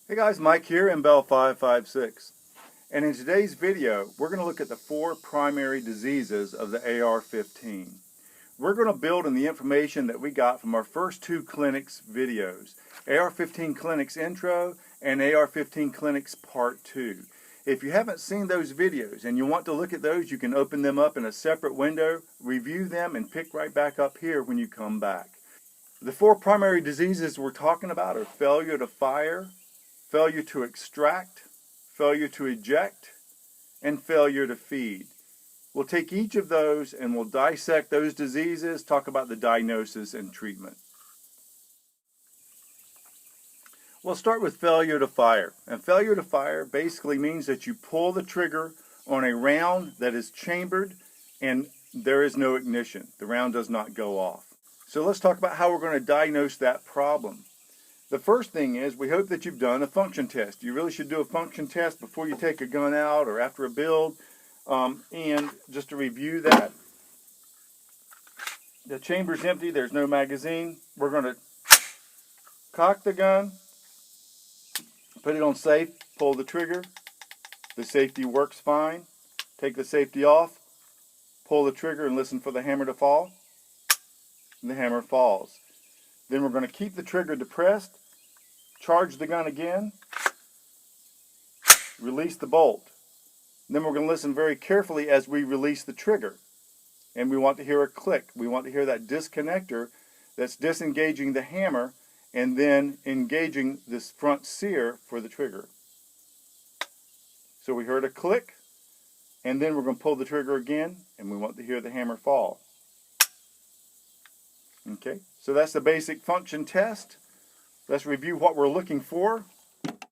Hey guys, Mike here in Bell 556, and in today's video we're going to look at the 4 primary diseases of the AR-15. We're going to build on the information that we got from our first 2 clinics videos, AR-15 Clinics Intro and AR-15 Clinics Part 2. If you haven't seen those videos and you want to look at those, you can open them up in a separate window, review them, and pick right back up here when you come back. The 4 primary diseases we're talking about are failure to fire, failure to extract, failure to eject, and failure to feed. We'll take each of those and we'll dissect those diseases, talk about the diagnosis and treatment. We'll start with failure to fire. And failure to fire basically means that you pull the trigger on a round that is chambered and there is no ignition. The round does not go off. So let's talk about how we're going to diagnose that problem. The first thing is, we hope that you've done a function test. You really should do a function test before you take a gun out or after a build. And just to review that, the chamber's empty, there's no magazine. We're going to cock the gun, put it on safe, pull the trigger. The safety works fine. Take the safety off, pull the trigger and listen for the hammer to fall. And the hammer falls. Then we're going to keep the trigger depressed, charge the gun again, release the bolt. Then we're going to listen very carefully as we release the trigger. And we want to hear a click. We want to hear that disconnector that's disengaging the hammer and then engaging this front sear for the trigger. So we heard a click, and then we're going to pull the trigger again, and we want to hear the hammer fall. Okay, so that's the basic function test. Let's review what we're looking for.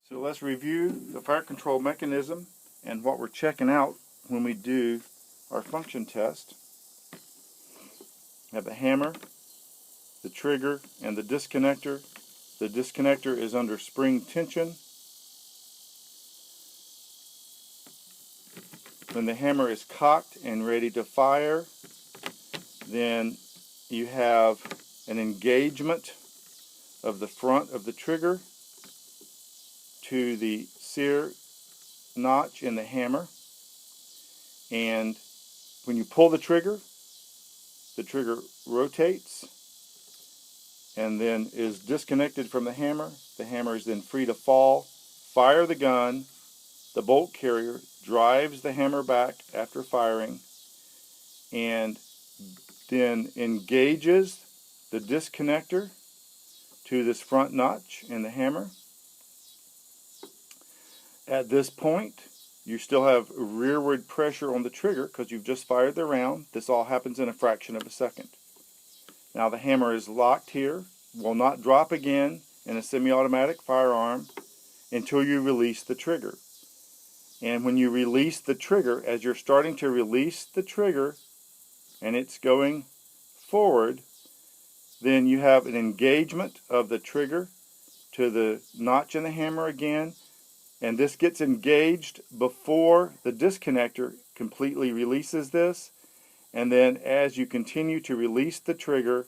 So let's review the fire control mechanism and what we're checking out when we do our function test. We have the hammer, the trigger, and the disconnector. The disconnector is under spring tension. When the hammer is cocked and ready to fire, then you have an engagement of the front of the trigger to the sear notch in the hammer. And when you pull the trigger rotates and then is disconnected from the hammer. The hammer is then free to fall. Fire the gun. The bolt carrier drives the hammer back after firing and then engages the disconnector to this front notch in the hammer. At this point, you still have rearward pressure on the trigger because you've just fired the round. This all happens in a fraction of a second. Now the hammer is locked here, will not drop again in a semi-automatic firearm until you release the trigger. And when you release the trigger, as you're starting to release the trigger and it's going forward, then you have an engagement of the trigger to the notch in the hammer again, and this gets engaged before the disconnector completely releases this. And then as you continue to release the trigger,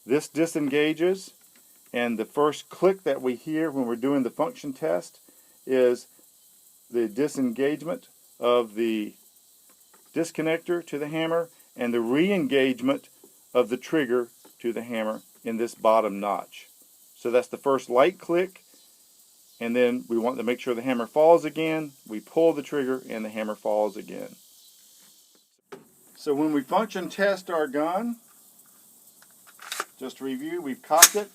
this disengages, and the first click that we hear when we're doing the function test is the disengagement of the disconnector to the hammer and the re-engagement of the trigger to the hammer in this bottom notch. So that's the first light click, and then we want to make sure the hammer falls again. We pull the trigger and the hammer falls again. So when we function test our gun, just to review, we've cocked it.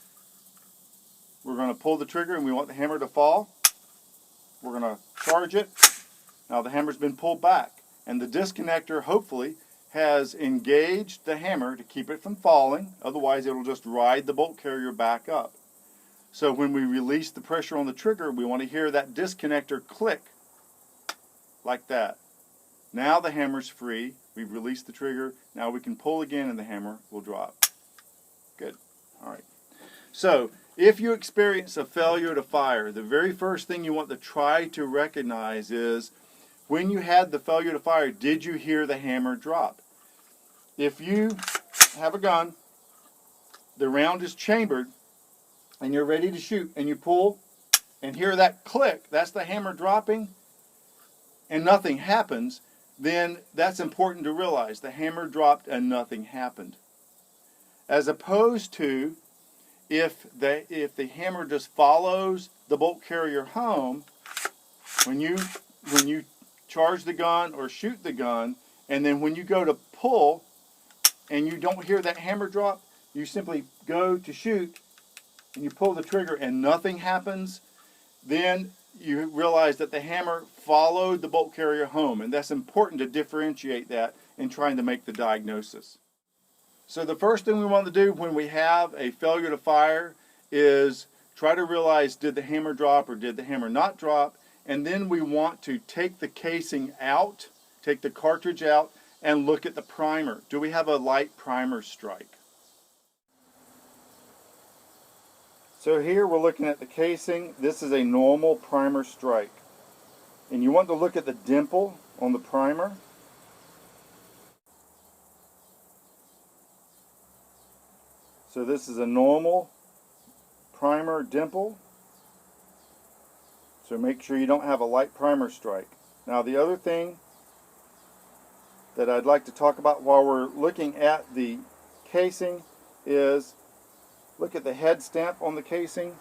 We're going to pull the trigger and we want the hammer to fall. We're going to charge it. Now the hammer's been pulled back, and the disconnector hopefully has engaged the hammer to keep it from falling. Otherwise it'll just ride the bolt carrier back up. So when we release the pressure on the trigger, we want to hear that disconnector click like that. Now the hammer's free. We've released the trigger. Now we can pull again and the hammer will drop. Good. All right. So if you experience a failure to fire, the very first thing you want to try to recognize is, when you had the failure to fire, did you hear the hammer drop? If you have a gun, the round is chambered, and you're ready to shoot, and you pull, and hear that click, that's the hammer dropping, and nothing happens, then that's important to realize. The hammer dropped and nothing happened. As opposed to if the hammer just follows the bolt carrier home, when you charge the gun or shoot the gun, and then when you go to pull and you don't hear that hammer drop, you simply go to shoot and you pull the trigger and nothing happens, then you realize that the hammer followed the bolt carrier home, and that's important to differentiate that in trying to make the diagnosis. So the first thing we want to do when we have a failure to fire is try to realize, did the hammer drop or did the hammer not drop? And then we want to take the casing out, take the cartridge out, and look at the primer. Do we have a light primer strike? So here we're looking at the casing. This is a normal primer strike. And you want to look at the dimple on the primer. So this is a normal primer dimple. So make sure you don't have a light primer strike. Now the other thing that I'd like to talk about while we're looking at the casing is look at the head stamp on the casing.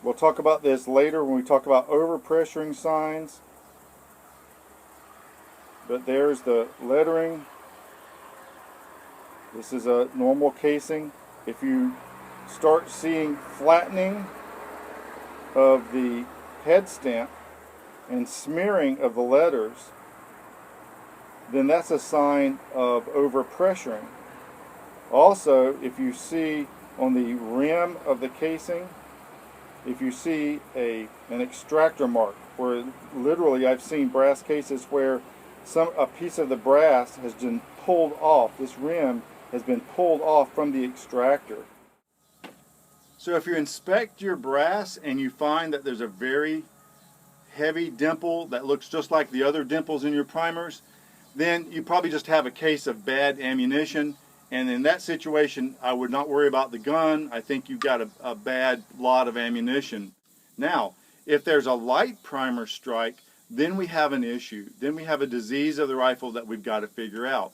We'll talk about this later when we talk about overpressuring signs. But there's the lettering. This is a normal casing. If you start seeing flattening of the head stamp and smearing of the letters, then that's a sign of overpressuring. Also, if you see on the rim of the casing, if you see an extractor mark, where literally I've seen brass cases where a piece of the brass has been pulled off, this rim has been pulled off from the extractor. So if you inspect your brass and you find that there's a very heavy dimple that looks just like the other dimples in your primers, then you probably just have a case of bad ammunition. And in that situation, I would not worry about the gun. I think you've got a bad lot of ammunition. Now, if there's a light primer strike, then we have an issue. Then we have a disease of the rifle that we've got to figure out.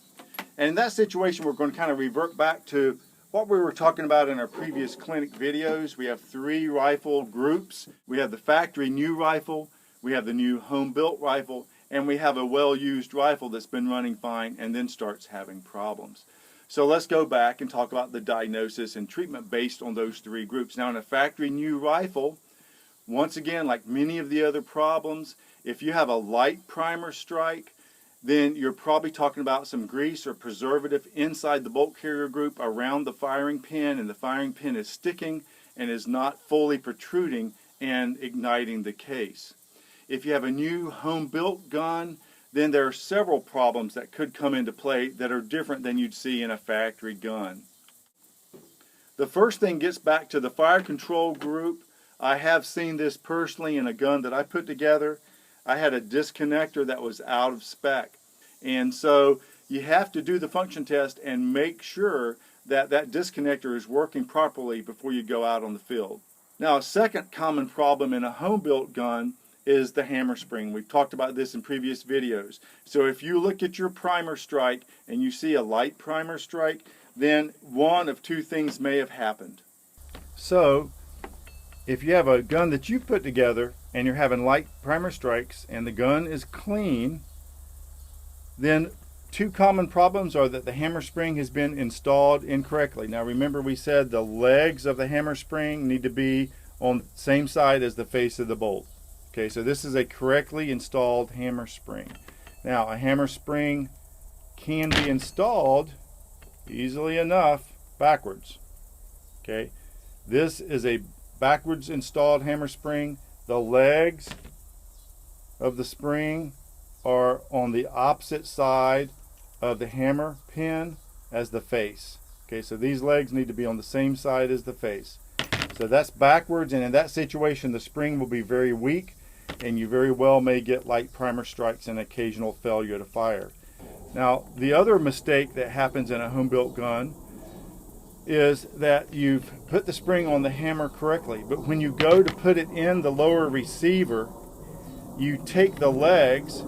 And in that situation, we're going to kind of revert back to what we were talking about in our previous clinic videos. We have 3 rifle groups. We have the factory new rifle, we have the new home-built rifle, and we have a well-used rifle that's been running fine and then starts having problems. So let's go back and talk about the diagnosis and treatment based on those 3 groups. Now in a factory new rifle, once again, like many of the other problems, if you have a light primer strike, then you're probably talking about some grease or preservative inside the bolt carrier group around the firing pin, and the firing pin is sticking and is not fully protruding and igniting the case. If you have a new home-built gun, then there are several problems that could come into play that are different than you'd see in a factory gun. The first thing gets back to the fire control group. I have seen this personally in a gun that I put together. I had a disconnector that was out of spec. And so you have to do the function test and make sure that that disconnector is working properly before you go out on the field. Now, a second common problem in a home-built gun is the hammer spring. We've talked about this in previous videos. So if you look at your primer strike and you see a light primer strike, then one of 2 things may have happened. So if you have a gun that you put together and you're having light primer strikes and the gun is clean, then 2 common problems are that the hammer spring has been installed incorrectly. Now remember, we said the legs of the hammer spring need to be on the same side as the face of the bolt. Okay, so this is a correctly installed hammer spring. Now a hammer spring can be installed easily enough backwards. Okay, this is a backwards installed hammer spring. The legs of the spring are on the opposite side of the hammer pin as the face. Okay, so these legs need to be on the same side as the face. So that's backwards, and in that situation the spring will be very weak and you very well may get light primer strikes and occasional failure to fire. Now the other mistake that happens in a home-built gun is that you've put the spring on the hammer correctly, but when you go to put it in the lower receiver, you take the legs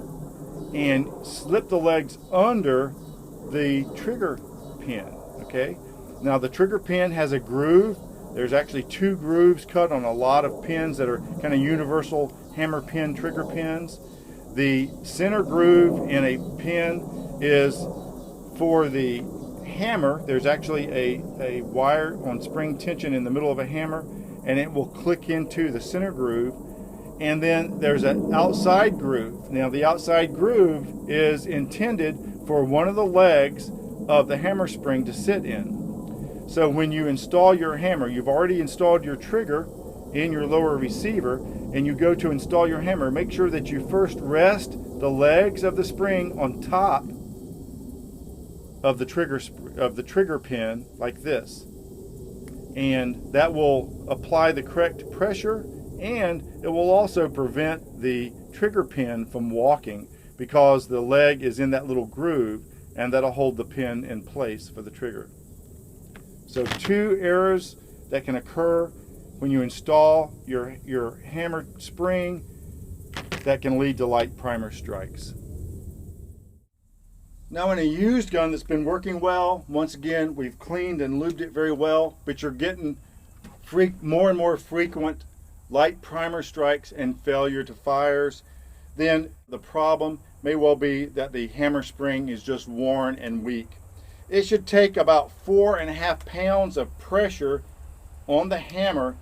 and slip the legs under the trigger pin. Okay, now the trigger pin has a groove. There's actually 2 grooves cut on a lot of pins that are kind of universal hammer pin trigger pins. The center groove in a pin is for the hammer. There's actually a wire on spring tension in the middle of a hammer, and it will click into the center groove. And then there's an outside groove. Now the outside groove is intended for one of the legs of the hammer spring to sit in. So when you install your hammer, you've already installed your trigger in your lower receiver, and you go to install your hammer, make sure that you first rest the legs of the spring on top of the trigger pin like this, and that will apply the correct pressure, and it will also prevent the trigger pin from walking because the leg is in that little groove, and that'll hold the pin in place for the trigger. So 2 errors that can occur when you install your hammer spring that can lead to light primer strikes. Now in a used gun that's been working well, once again, we've cleaned and lubed it very well, but you're getting more and more frequent light primer strikes and failure to fires, then the problem may well be that the hammer spring is just worn and weak. It should take about 4.5 pounds of pressure on the hammer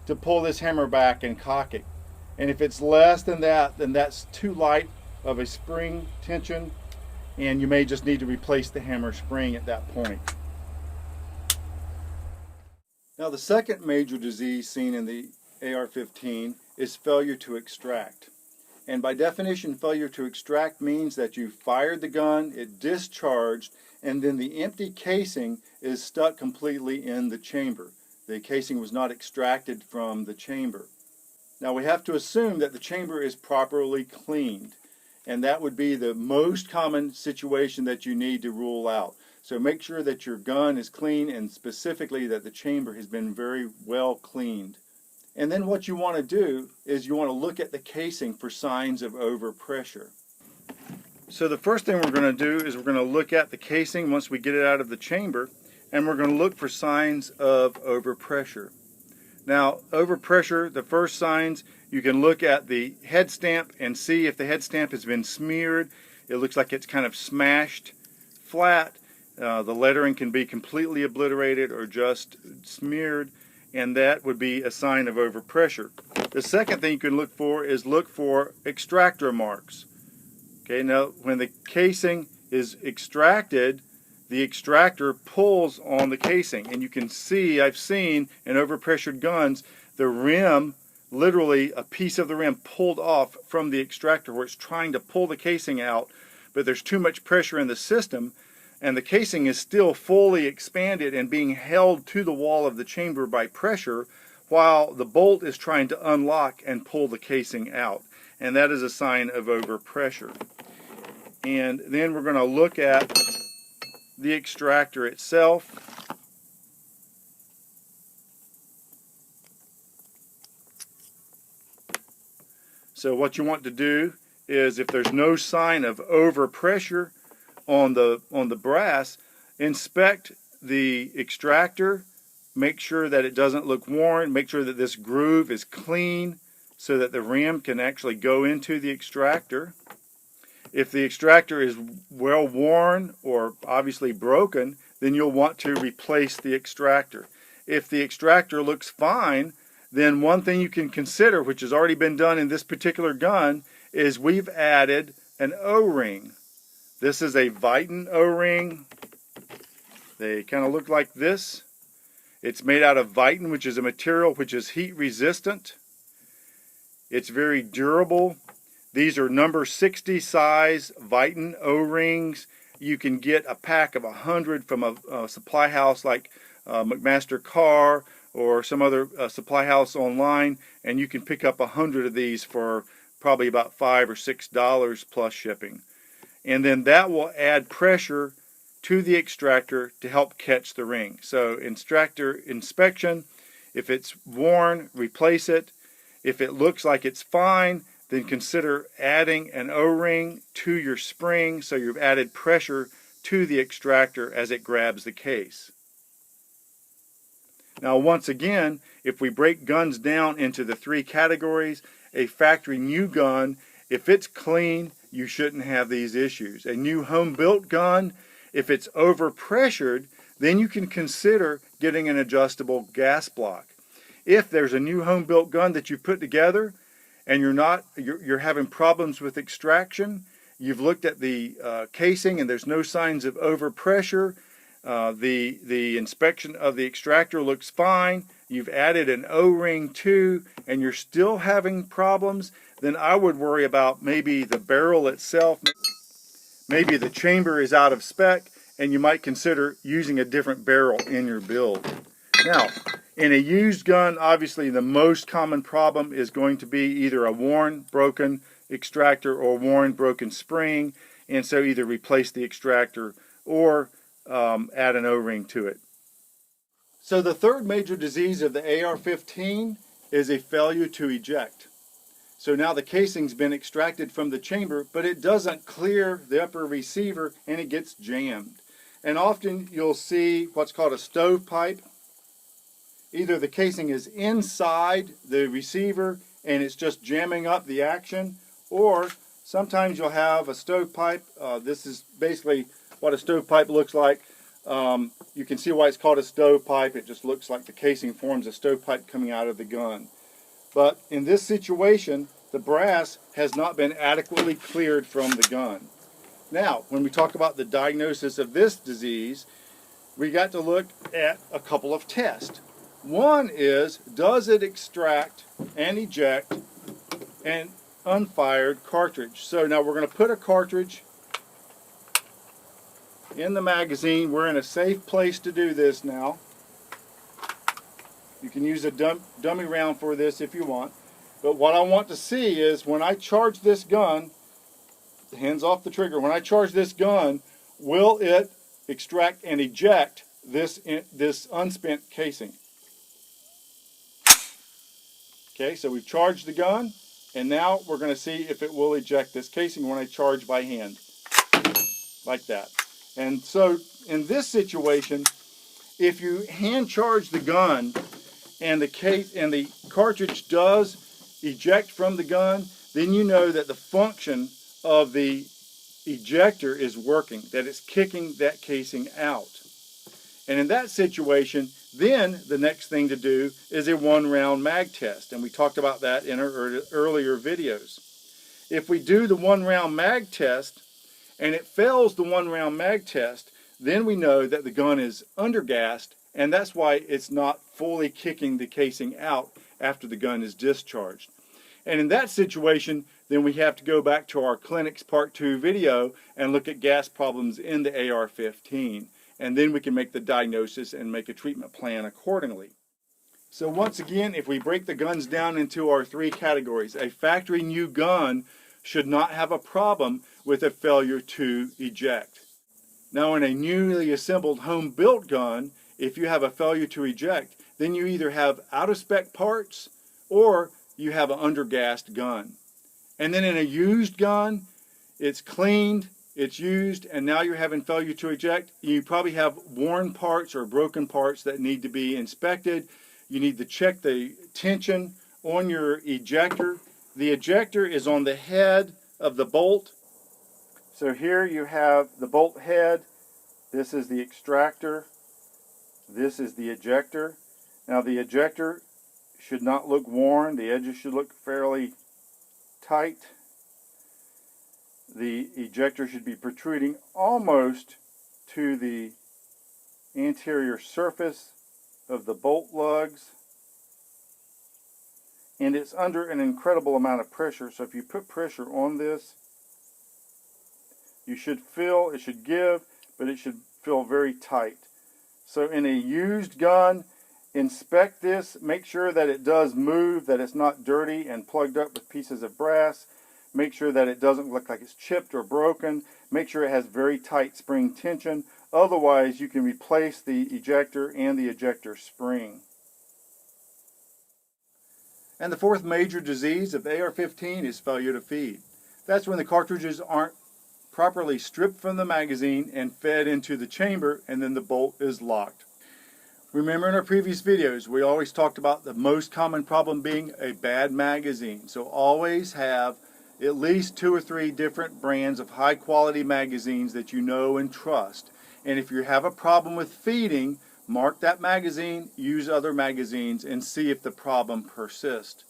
to pull this hammer back and cock it. And if it's less than that, then that's too light of a spring tension, and you may just need to replace the hammer spring at that point. Now the second major disease seen in the AR-15 is failure to extract. And by definition, failure to extract means that you fired the gun, it discharged, and then the empty casing is stuck completely in the chamber. The casing was not extracted from the chamber. Now we have to assume that the chamber is properly cleaned, and that would be the most common situation that you need to rule out. So make sure that your gun is clean, and specifically that the chamber has been very well cleaned. And then what you want to do is you want to look at the casing for signs of overpressure. So the first thing we're going to do is we're going to look at the casing once we get it out of the chamber, and we're going to look for signs of overpressure. Now, overpressure, the first signs, you can look at the head stamp and see if the head stamp has been smeared. It looks like it's kind of smashed flat. The lettering can be completely obliterated or just smeared, and that would be a sign of overpressure. The second thing you can look for is look for extractor marks. Okay, now when the casing is extracted, the extractor pulls on the casing, and you can see, I've seen in overpressured guns, the rim, literally a piece of the rim pulled off from the extractor where it's trying to pull the casing out, but there's too much pressure in the system, and the casing is still fully expanded and being held to the wall of the chamber by pressure while the bolt is trying to unlock and pull the casing out. And that is a sign of overpressure. And then we're going to look at the extractor itself. So what you want to do is, if there's no sign of overpressure on the brass, inspect the extractor, make sure that it doesn't look worn, make sure that this groove is clean so that the rim can actually go into the extractor. If the extractor is well worn or obviously broken, then you'll want to replace the extractor. If the extractor looks fine, then one thing you can consider, which has already been done in this particular gun, is we've added an O-ring. This is a Viton O-ring. They kind of look like this. It's made out of Viton, which is a material which is heat resistant. It's very durable. These are number 60 size Viton O-rings. You can get a pack of 100 from a supply house like McMaster Carr or some other supply house online, and you can pick up 100 of these for probably about $5 or $6 plus shipping. And then that will add pressure to the extractor to help catch the ring. So extractor inspection, if it's worn, replace it. If it looks like it's fine, then consider adding an O-ring to your spring so you've added pressure to the extractor as it grabs the case. Now once again, if we break guns down into the three categories, a factory new gun, if it's clean, you shouldn't have these issues. A new home-built gun, if it's overpressured, then you can consider getting an adjustable gas block. If there's a new home-built gun that you've put together and you're having problems with extraction, you've looked at the casing and there's no signs of overpressure, the inspection of the extractor looks fine, you've added an O-ring too, and you're still having problems, then I would worry about maybe the barrel itself, maybe the chamber is out of spec, and you might consider using a different barrel in your build. Now, in a used gun, obviously the most common problem is going to be either a worn, broken extractor or worn, broken spring, and so either replace the extractor or add an O-ring to it. So the third major disease of the AR-15 is a failure to eject. So now the casing's been extracted from the chamber, but it doesn't clear the upper receiver and it gets jammed. And often you'll see what's called a stovepipe. Either the casing is inside the receiver and it's just jamming up the action, or sometimes you'll have a stovepipe. This is basically what a stovepipe looks like. You can see why it's called a stovepipe. It just looks like the casing forms a stovepipe coming out of the gun. But in this situation, the brass has not been adequately cleared from the gun. Now, when we talk about the diagnosis of this disease, we got to look at a couple of tests. One is, does it extract and eject an unfired cartridge? So now we're going to put a cartridge in the magazine. We're in a safe place to do this now. You can use a dummy round for this if you want. But what I want to see is when I charge this gun, hands off the trigger, when I charge this gun, will it extract and eject this unspent casing? Okay, so we've charged the gun, and now we're going to see if it will eject this casing when I charge by hand, like that. And so in this situation, if you hand charge the gun and the cartridge does eject from the gun, then you know that the function of the ejector is working, that it's kicking that casing out. And in that situation, then the next thing to do is a one-round mag test, and we talked about that in our earlier videos. If we do the one-round mag test and it fails the one-round mag test, then we know that the gun is undergassed, and that's why it's not fully kicking the casing out after the gun is discharged. And in that situation, then we have to go back to our Clinics Part 2 video and look at gas problems in the AR-15. And then we can make the diagnosis and make a treatment plan accordingly. So once again, if we break the guns down into our three categories, a factory new gun should not have a problem with a failure to eject. Now in a newly assembled home-built gun, if you have a failure to eject, then you either have out-of-spec parts or you have an undergassed gun. And then in a used gun, it's cleaned, it's used, and now you're having failure to eject. You probably have worn parts or broken parts that need to be inspected. You need to check the tension on your ejector. The ejector is on the head of the bolt. So here you have the bolt head. This is the extractor. This is the ejector. Now the ejector should not look worn. The edges should look fairly tight. The ejector should be protruding almost to the anterior surface of the bolt lugs. And it's under an incredible amount of pressure. So if you put pressure on this, you should feel, it should give, but it should feel very tight. So in a used gun, inspect this, make sure that it does move, that it's not dirty and plugged up with pieces of brass. Make sure that it doesn't look like it's chipped or broken. Make sure it has very tight spring tension. Otherwise, you can replace the ejector and the ejector spring. And the fourth major disease of AR-15 is failure to feed. That's when the cartridges aren't properly stripped from the magazine and fed into the chamber, and then the bolt is locked. Remember in our previous videos, we always talked about the most common problem being a bad magazine. So always have at least 2 or 3 different brands of high quality magazines that you know and trust. And if you have a problem with feeding, mark that magazine, use other magazines, and see if the problem persists.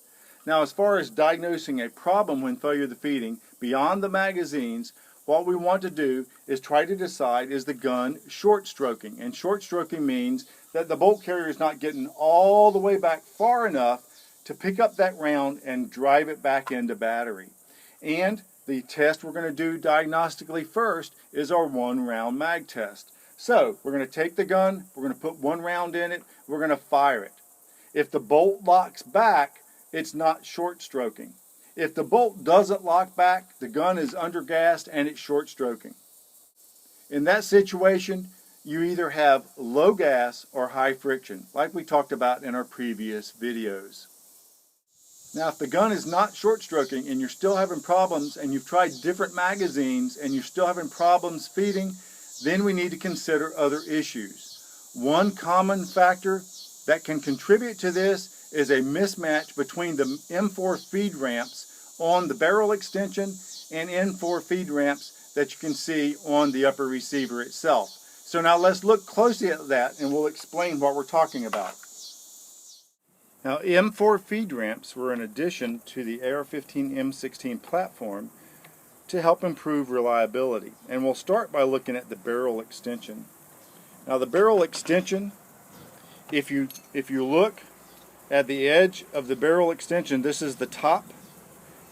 Now, as far as diagnosing a problem when failure to feeding, beyond the magazines, what we want to do is try to decide, is the gun short stroking? And short stroking means that the bolt carrier is not getting all the way back far enough to pick up that round and drive it back into battery. And the test we're going to do diagnostically first is our 1-round mag test. So we're going to take the gun, we're going to put 1 round in it, we're going to fire it. If the bolt locks back, it's not short stroking. If the bolt doesn't lock back, the gun is undergassed and it's short stroking. In that situation, you either have low gas or high friction, like we talked about in our previous videos. Now, if the gun is not short stroking and you're still having problems and you've tried different magazines and you're still having problems feeding, then we need to consider other issues. One common factor that can contribute to this is a mismatch between the M4 feed ramps on the barrel extension and N4 feed ramps that you can see on the upper receiver itself. So now let's look closely at that and we'll explain what we're talking about. Now, M4 feed ramps were an addition to the AR-15 M16 platform to help improve reliability. And we'll start by looking at the barrel extension. Now, the barrel extension, if you look at the edge of the barrel extension, this is the top,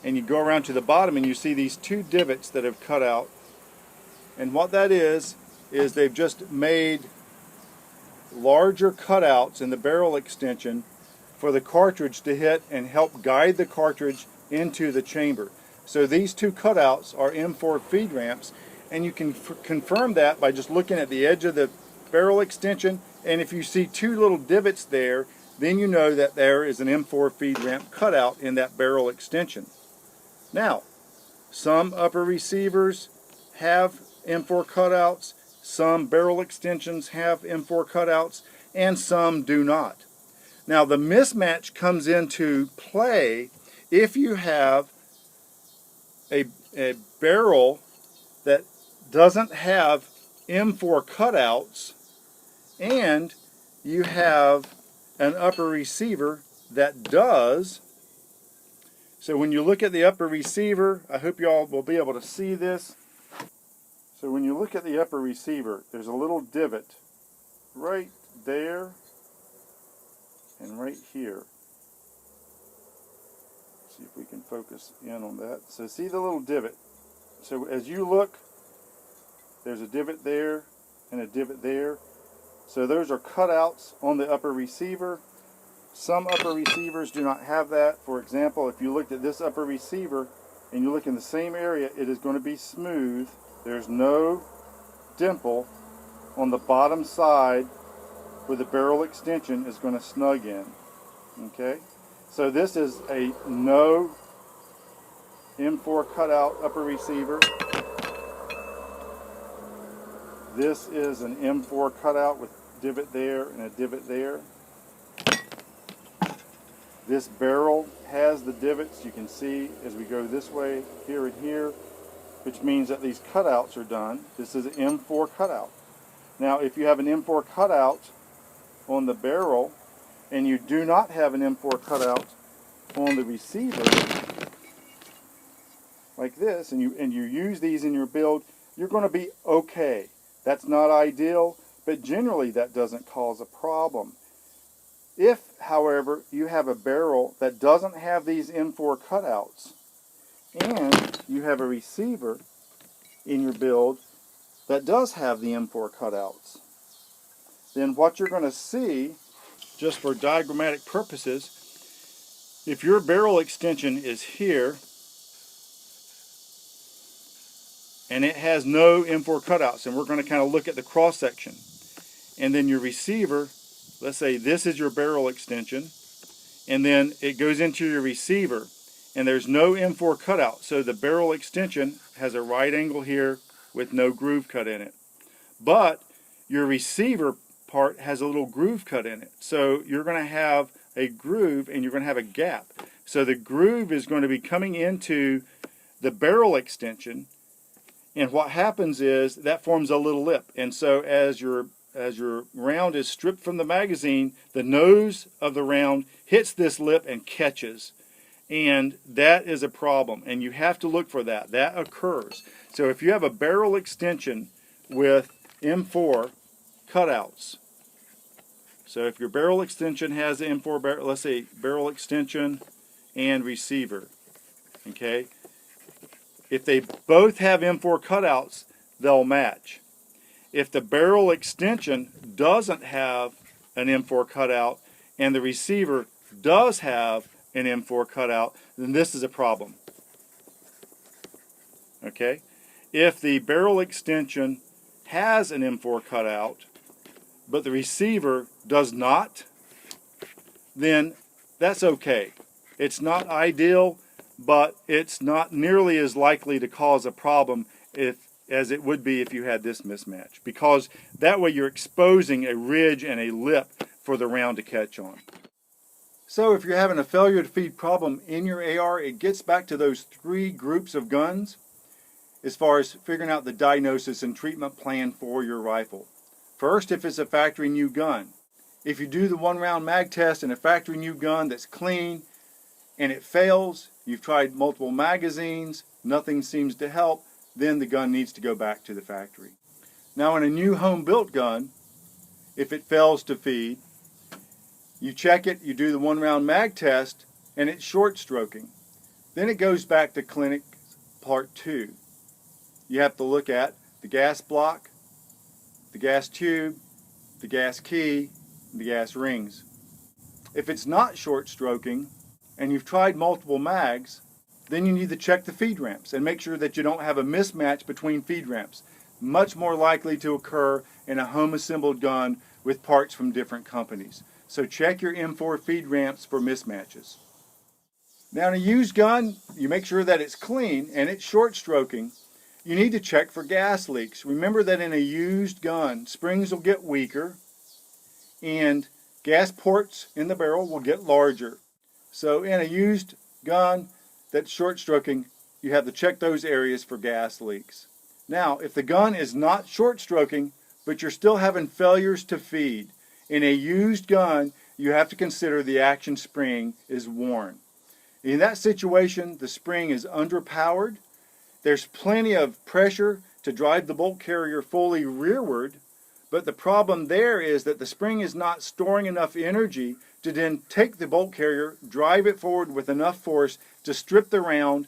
and you go around to the bottom and you see these 2 divots that have cut out. And what that is they've just made larger cutouts in the barrel extension for the cartridge to hit and help guide the cartridge into the chamber. So these 2 cutouts are M4 feed ramps, and you can confirm that by just looking at the edge of the barrel extension, and if you see 2 little divots there, then you know that there is an M4 feed ramp cutout in that barrel extension. Now, some upper receivers have M4 cutouts, some barrel extensions have M4 cutouts, and some do not. Now, the mismatch comes into play if you have a barrel that doesn't have M4 cutouts and you have an upper receiver that does. So when you look at the upper receiver, I hope you all will be able to see this. So when you look at the upper receiver, there's a little divot right there and right here. See if we can focus in on that. So see the little divot. So as you look, there's a divot there and a divot there. So those are cutouts on the upper receiver. Some upper receivers do not have that. For example, if you looked at this upper receiver and you look in the same area, it is going to be smooth. There's no dimple on the bottom side where the barrel extension is going to snug in. Okay, so this is a no M4 cutout upper receiver. This is an M4 cutout with divot there and a divot there. This barrel has the divots you can see as we go this way, here and here, which means that these cutouts are done. This is an M4 cutout. Now, if you have an M4 cutout on the barrel and you do not have an M4 cutout on the receiver, like this, and you use these in your build, you're going to be okay. That's not ideal, but generally that doesn't cause a problem. If, however, you have a barrel that doesn't have these M4 cutouts and you have a receiver in your build that does have the M4 cutouts, then what you're going to see, just for diagrammatic purposes, if your barrel extension is here and it has no M4 cutouts, and we're going to kind of look at the cross section. And then your receiver, let's say this is your barrel extension, and then it goes into your receiver, and there's no M4 cutout, so the barrel extension has a right angle here with no groove cut in it. But your receiver part has a little groove cut in it, so you're going to have a groove and you're going to have a gap. So the groove is going to be coming into the barrel extension, and what happens is that forms a little lip. And so as your round is stripped from the magazine, the nose of the round hits this lip and catches. And that is a problem, and you have to look for that. That occurs. So if you have a barrel extension with M4 cutouts, so if your barrel extension has the M4 barrel, let's say barrel extension and receiver, okay? If they both have M4 cutouts, they'll match. If the barrel extension doesn't have an M4 cutout and the receiver does have an M4 cutout, then this is a problem. Okay? If the barrel extension has an M4 cutout, but the receiver does not, then that's okay. It's not ideal, but it's not nearly as likely to cause a problem as it would be if you had this mismatch, because that way you're exposing a ridge and a lip for the round to catch on. So if you're having a failure to feed problem in your AR, it gets back to those three groups of guns as far as figuring out the diagnosis and treatment plan for your rifle. First, if it's a factory new gun. If you do the 1-round mag test in a factory new gun that's clean and it fails, you've tried multiple magazines, nothing seems to help, then the gun needs to go back to the factory. Now in a new home-built gun, if it fails to feed, you check it, you do the 1-round mag test, and it's short stroking. Then it goes back to clinic part 2. You have to look at the gas block, the gas tube, the gas key, and the gas rings. If it's not short stroking, and you've tried multiple mags, then you need to check the feed ramps and make sure that you don't have a mismatch between feed ramps. Much more likely to occur in a home assembled gun with parts from different companies. So check your M4 feed ramps for mismatches. Now in a used gun, you make sure that it's clean and it's short stroking. You need to check for gas leaks. Remember that in a used gun, springs will get weaker and gas ports in the barrel will get larger. So in a used gun that's short stroking, you have to check those areas for gas leaks. Now, if the gun is not short stroking, but you're still having failures to feed, in a used gun, you have to consider the action spring is worn. In that situation, the spring is underpowered. There's plenty of pressure to drive the bolt carrier fully rearward, but the problem there is that the spring is not storing enough energy to then take the bolt carrier, drive it forward with enough force to strip the round,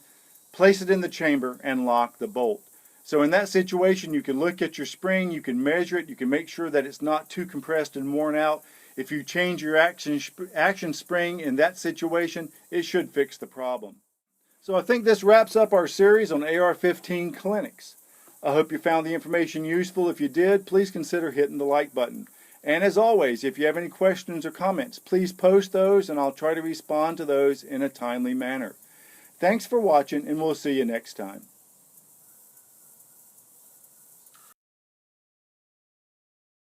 place it in the chamber, and lock the bolt. So in that situation, you can look at your spring, you can measure it, you can make sure that it's not too compressed and worn out. If you change your action spring in that situation, it should fix the problem. So I think this wraps up our series on AR-15 clinics. I hope you found the information useful. If you did, please consider hitting the like button. And as always, if you have any questions or comments, please post those and I'll try to respond to those in a timely manner. Thanks for watching, and we'll see you next time.